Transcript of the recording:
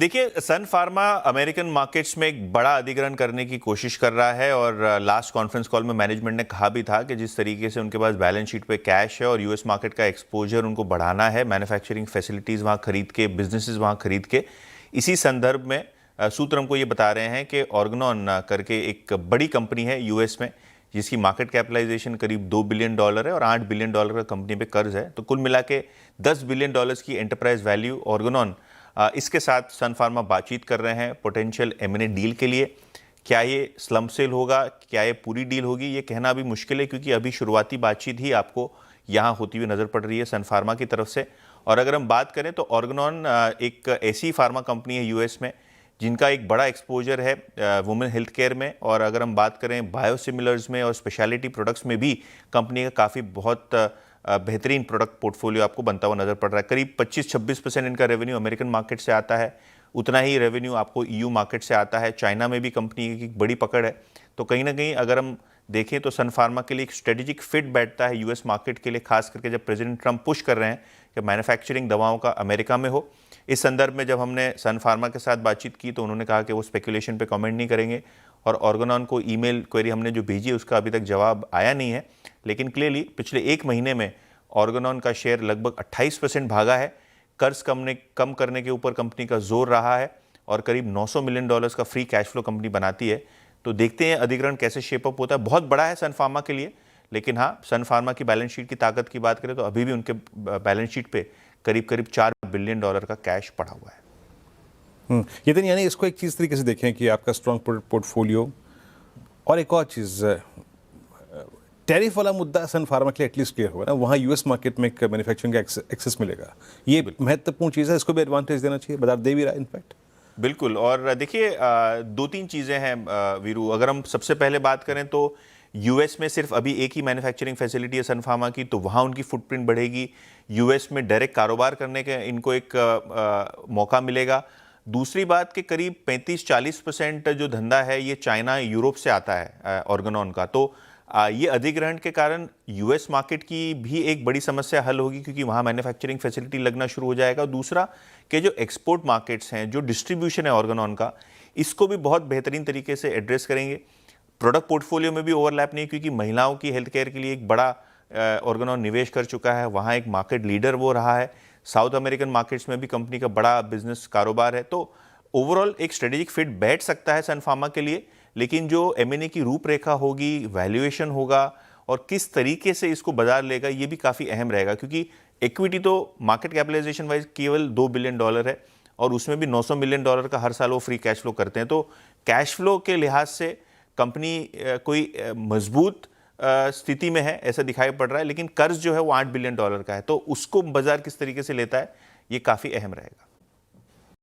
देखिए, सन pharma American markets में एक बड़ा अधिग्रहण करने की कोशिश कर रहा है और लास्ट कॉन्फ्रेंस कॉल में मैनेजमेंट ने कहा भी था कि जिस तरीके से उनके पास बैलेंस शीट पे कैश है और यूएस मार्केट का एक्सपोजर उनको बढ़ाना है, मैन्युफैक्चरिंग फैसिलिटीज़ वहाँ खरीद के, बिजनेसेस वहाँ खरीद के, इसी संदर्भ में सूत्र हमको ये बता रहे हैं कि ऑर्गेनॉन करके एक बड़ी कंपनी है यूएस में, जिसकी मार्केट कैपिटलाइजेशन करीब $2 बिलियन है और $8 बिलियन का कंपनी पे कर्ज है। तो कुल मिला के $10 बिलियन की एंटरप्राइज वैल्यू ऑर्गेनॉन, इसके साथ सन फार्मा बातचीत कर रहे हैं पोटेंशियल एमएनए डील के लिए। क्या ये स्लम्प सेल होगा, क्या ये पूरी डील होगी, ये कहना अभी मुश्किल है, क्योंकि अभी शुरुआती बातचीत ही आपको यहाँ होती हुई नज़र पड़ रही है सन फार्मा की तरफ से। और अगर हम बात करें तो ऑर्गेनॉन एक ऐसी फार्मा कंपनी है यूएस में जिनका एक बड़ा एक्सपोजर है वुमेन हेल्थ केयर में, और अगर हम बात करें बायोसिमिलर्स में और स्पेशलिटी प्रोडक्ट्स में भी कंपनी का काफ़ी बहुत बेहतरीन प्रोडक्ट पोर्टफोलियो आपको बनता हुआ नजर पड़ रहा है। करीब 25-26% इनका रेवेन्यू अमेरिकन मार्केट से आता है, उतना ही रेवेन्यू आपको ईयू मार्केट से आता है। चाइना में भी कंपनी की बड़ी पकड़ है। तो कहीं ना कहीं अगर हम देखें तो सन फार्मा के लिए एक स्ट्रेटेजिक फिट बैठता है यूएस मार्केट के लिए, खास करके जब प्रेसिडेंट ट्रंप पुश कर रहे हैं कि मैन्युफैक्चरिंग दवाओं का अमेरिका में हो। इस संदर्भ में जब हमने सन फार्मा के साथ बातचीत की तो उन्होंने कहा कि वो स्पेकुलेशन पे कमेंट नहीं करेंगे, और ऑर्गेनॉन को ईमेल क्वेरी हमने जो भेजी है उसका अभी तक जवाब आया नहीं है। लेकिन क्लियरली पिछले एक महीने में ऑर्गेनॉन का शेयर लगभग 28% भागा है। कर्ज कम करने के ऊपर कंपनी का जोर रहा है और करीब $900 मिलियन का फ्री कैश फ्लो कंपनी बनाती है। तो देखते हैं अधिग्रहण कैसे शेप अप होता है। बहुत बड़ा है सन फार्मा के लिए, लेकिन हाँ, सन फार्मा की बैलेंस शीट की ताकत की बात करें तो अभी भी उनके बैलेंस शीट पे करीब $4 बिलियन का कैश पड़ा हुआ है। ये तो यानी इसको एक चीज़ तरीके से देखें कि आपका स्ट्रॉन्ग पोर्टफोलियो, और एक और चीज़, टैरिफ वाला मुद्दा सन फार्मा के लिए एटलीस्ट क्लियर होगा ना, वहाँ यूएस मार्केट में मैन्युफैक्चरिंग का एक्सेस मिलेगा। ये महत्वपूर्ण चीज़ है, इसको भी एडवांटेज देना चाहिए, बाजार दे भी रहा है इनफैक्ट। बिल्कुल। और देखिए, दो तीन चीज़ें हैं वीरू। अगर हम सबसे पहले बात करें तो यूएस में सिर्फ अभी एक ही मैन्युफैक्चरिंग फैसिलिटी है सन फार्मा की, तो वहाँ उनकी फुटप्रिंट बढ़ेगी। यूएस में डायरेक्ट कारोबार करने के इनको एक मौका मिलेगा। दूसरी बात कि करीब 35-40% जो धंधा है ये चाइना यूरोप से आता है ऑर्गेनॉन का। तो ये अधिग्रहण के कारण यूएस मार्केट की भी एक बड़ी समस्या हल होगी, क्योंकि वहाँ मैन्युफैक्चरिंग फैसिलिटी लगना शुरू हो जाएगा। दूसरा कि जो एक्सपोर्ट मार्केट्स हैं, जो डिस्ट्रीब्यूशन है ऑर्गेनॉन का, इसको भी बहुत बेहतरीन तरीके से एड्रेस करेंगे। प्रोडक्ट पोर्टफोलियो में भी ओवरलैप नहीं, क्योंकि महिलाओं की हेल्थ केयर के लिए एक बड़ा ऑर्गेनॉन निवेश कर चुका है, वहाँ एक मार्केट लीडर वो रहा है। साउथ अमेरिकन मार्केट्स में भी कंपनी का बड़ा बिजनेस कारोबार है। तो ओवरऑल एक स्ट्रेटेजिक फिट बैठ सकता है सन फार्मा के लिए, लेकिन जो एमएनए की रूपरेखा होगी, वैल्यूएशन होगा और किस तरीके से इसको बाजार लेगा, ये भी काफ़ी अहम रहेगा। क्योंकि इक्विटी तो मार्केट कैपिटलाइजेशन वाइज केवल $2 बिलियन है, और उसमें भी $900 मिलियन का हर साल वो फ्री कैश फ्लो करते हैं। तो कैश फ्लो के लिहाज से कंपनी कोई मजबूत स्थिति में है ऐसा दिखाई पड़ रहा है, लेकिन कर्ज जो है वो $8 बिलियन का है। तो उसको बाजार किस तरीके से लेता है, ये काफ़ी अहम रहेगा।